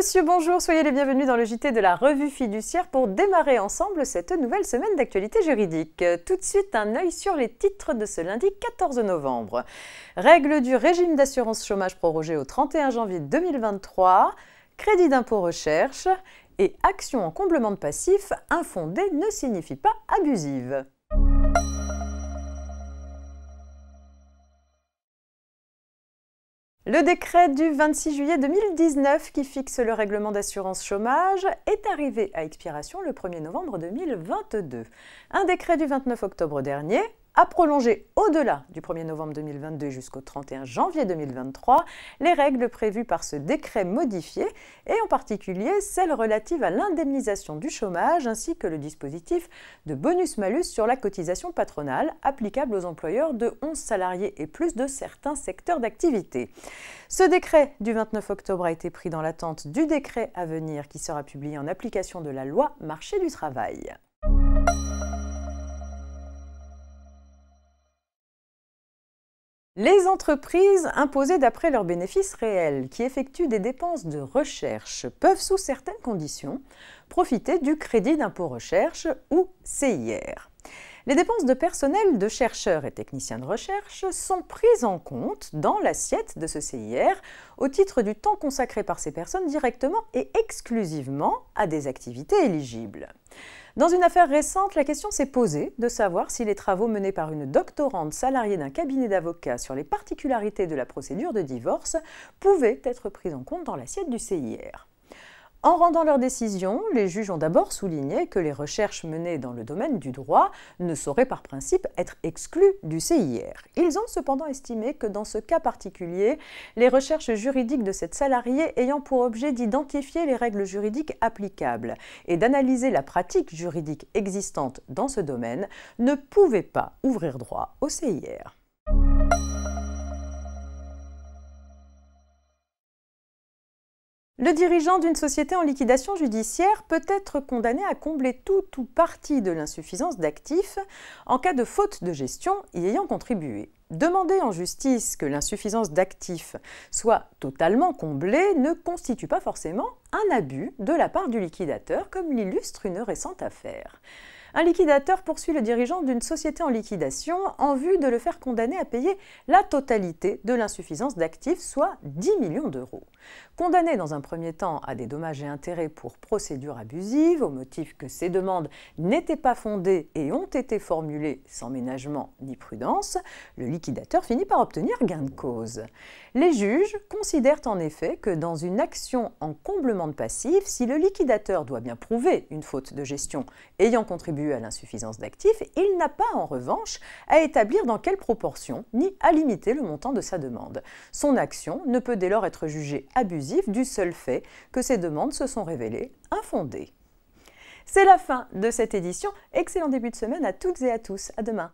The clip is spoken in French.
monsieur, bonjour, soyez les bienvenus dans le JT de la Revue Fiduciaire pour démarrer ensemble cette nouvelle semaine d'actualité juridique. Tout de suite, un œil sur les titres de ce lundi 14 novembre. Règles du régime d'assurance chômage prorogé au 31 janvier 2023, crédit d'impôt recherche et action en comblement de passif infondée ne signifie pas abusive. Le décret du 26 juillet 2019 qui fixe le règlement d'assurance chômage est arrivé à expiration le 1er novembre 2022. Un décret du 29 octobre dernier a prolongé au-delà du 1er novembre 2022 jusqu'au 31 janvier 2023 les règles prévues par ce décret modifié et en particulier celles relatives à l'indemnisation du chômage ainsi que le dispositif de bonus-malus sur la cotisation patronale applicable aux employeurs de 11 salariés et plus de certains secteurs d'activité. Ce décret du 29 octobre a été pris dans l'attente du décret à venir qui sera publié en application de la loi Marché du travail. Les entreprises imposées d'après leurs bénéfices réels qui effectuent des dépenses de recherche peuvent, sous certaines conditions, profiter du crédit d'impôt recherche ou CIR. Les dépenses de personnel de chercheurs et techniciens de recherche sont prises en compte dans l'assiette de ce CIR au titre du temps consacré par ces personnes directement et exclusivement à des activités éligibles. Dans une affaire récente, la question s'est posée de savoir si les travaux menés par une doctorante salariée d'un cabinet d'avocats sur les particularités de la procédure de divorce pouvaient être pris en compte dans l'assiette du CIR. En rendant leur décision, les juges ont d'abord souligné que les recherches menées dans le domaine du droit ne sauraient par principe être exclues du CIR. Ils ont cependant estimé que dans ce cas particulier, les recherches juridiques de cette salariée ayant pour objet d'identifier les règles juridiques applicables et d'analyser la pratique juridique existante dans ce domaine ne pouvaient pas ouvrir droit au CIR. Le dirigeant d'une société en liquidation judiciaire peut être condamné à combler tout ou partie de l'insuffisance d'actifs en cas de faute de gestion y ayant contribué. Demander en justice que l'insuffisance d'actifs soit totalement comblée ne constitue pas forcément un abus de la part du liquidateur, comme l'illustre une récente affaire. Un liquidateur poursuit le dirigeant d'une société en liquidation en vue de le faire condamner à payer la totalité de l'insuffisance d'actifs, soit 10 millions d'euros. Condamné dans un premier temps à des dommages et intérêts pour procédure abusive, au motif que ces demandes n'étaient pas fondées et ont été formulées sans ménagement ni prudence, le liquidateur finit par obtenir gain de cause. Les juges considèrent en effet que dans une action en comblement de passif, si le liquidateur doit bien prouver une faute de gestion ayant contribué à l'insuffisance d'actifs, il n'a pas en revanche à établir dans quelle proportion ni à limiter le montant de sa demande. Son action ne peut dès lors être jugée abusive du seul fait que ces demandes se sont révélées infondées. C'est la fin de cette édition. Excellent début de semaine à toutes et à tous. À demain.